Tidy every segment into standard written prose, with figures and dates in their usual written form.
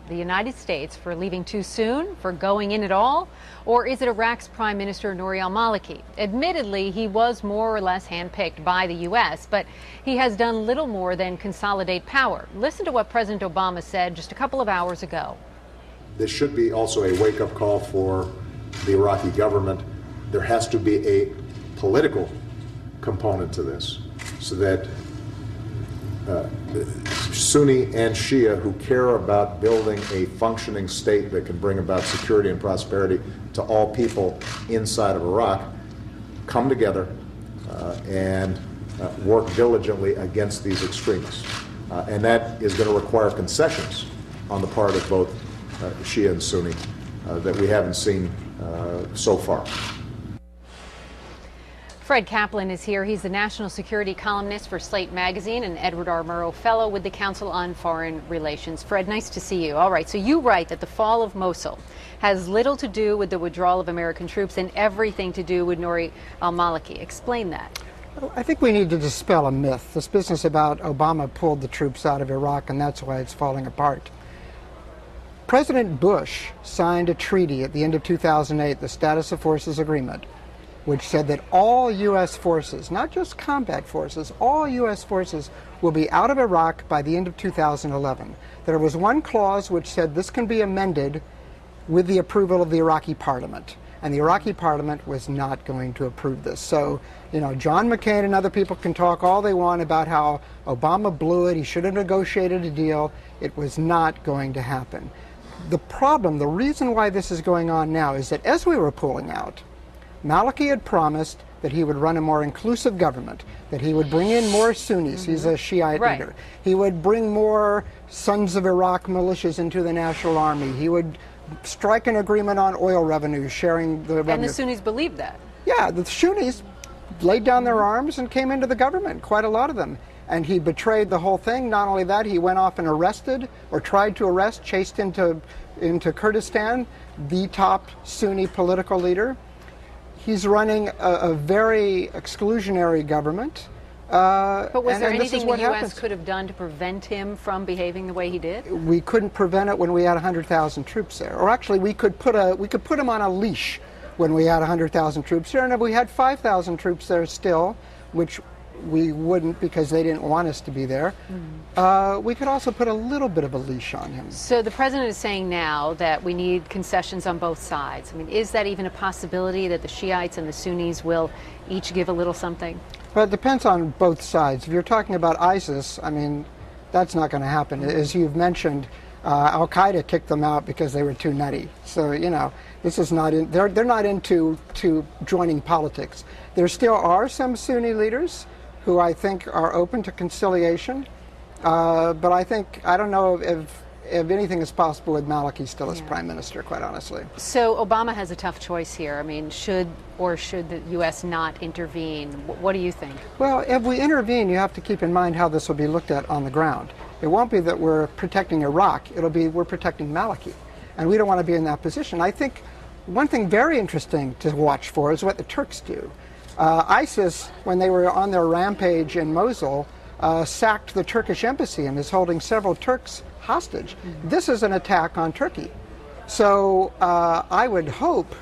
The United States for leaving too soon, for going in at all? Or is it Iraq's Prime Minister Nouri al-Maliki? Admittedly, he was more or less handpicked by the U.S., but he has done little more than consolidate power. Listen to what President Obama said just a couple of hours ago. This should be also a wake-up call for the Iraqi government. There has to be a political component to this so that Sunni and Shia who care about building a functioning state that can bring about security and prosperity to all people inside of Iraq come together and work diligently against these extremists. And that is going to require concessions on the part of both Shia and Sunni that we haven't seen so far. Fred Kaplan is here. He's the national security columnist for Slate Magazine and Edward R. Murrow Fellow with the Council on Foreign Relations. Fred, nice to see you. All right, so you write that the fall of Mosul has little to do with the withdrawal of American troops and everything to do with Nouri al-Maliki. Explain that. I think we need to dispel a myth, this business about Obama pulled the troops out of Iraq and that's why it's falling apart. President Bush signed a treaty at the end of 2008, the Status of Forces Agreement, which said that all U.S. forces, not just combat forces, all U.S. forces will be out of Iraq by the end of 2011. There was one clause which said this can be amended with the approval of the Iraqi parliament. And the Iraqi parliament was not going to approve this. So, you know, John McCain and other people can talk all they want about how Obama blew it, he should have negotiated a deal. It was not going to happen. The problem, the reason why this is going on now is that as we were pulling out, Maliki had promised that he would run a more inclusive government, that he would bring in more Sunnis. He's a Shiite leader. He would bring more Sons of Iraq militias into the National Army. He would strike an agreement on oil revenue, sharing the revenue. And the Sunnis believed that. Yeah, the Sunnis laid down their arms and came into the government, quite a lot of them. And he betrayed the whole thing. Not only that, he went off and arrested, or tried to arrest, chased into Kurdistan, the top Sunni political leader. He's running a very exclusionary government. But was there anything the U.S. could have done to prevent him from behaving the way he did? We couldn't prevent it when we had 100,000 troops there. Or actually, we could put him on a leash when we had 100,000 troops there. And if we had 5,000 troops there still, which we wouldn't because they didn't want us to be there, we could also put a little bit of a leash on him. So the president is saying now that we need concessions on both sides. I mean, is that even a possibility that the Shiites and the Sunnis will each give a little something? Well, it depends on both sides. If you're talking about ISIS, I mean, that's not going to happen. As you've mentioned, Al-Qaeda kicked them out because they were too nutty. So, you know, this is not in, they're not into joining politics. There still are some Sunni leaders who I think are open to conciliation, but I don't know if anything is possible with Maliki still as prime minister, quite honestly. So Obama has a tough choice here. I mean, should the U.S. not intervene? What do you think? Well, if we intervene, you have to keep in mind how this will be looked at on the ground. It won't be that we're protecting Iraq. It'll be we're protecting Maliki, and we don't want to be in that position. I think one thing very interesting to watch for is what the Turks do. ISIS, when they were on their rampage in Mosul, sacked the Turkish embassy and is holding several Turks hostage. This is an attack on Turkey. So I would hope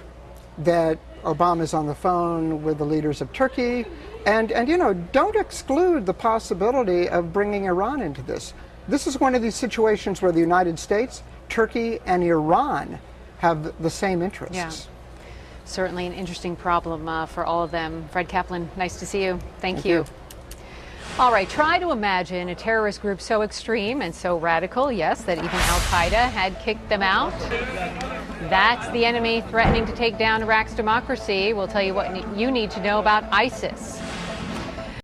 that Obama's on the phone with the leaders of Turkey and you know, don't exclude the possibility of bringing Iran into this. This is one of these situations where the United States, Turkey, and Iran have the same interests. Yeah. Certainly an interesting problem for all of them. Fred Kaplan, nice to see you. Thank you. All right, try to imagine a terrorist group so extreme and so radical, yes, that even Al-Qaeda had kicked them out. That's the enemy threatening to take down Iraq's democracy. We'll tell you what you need to know about ISIS.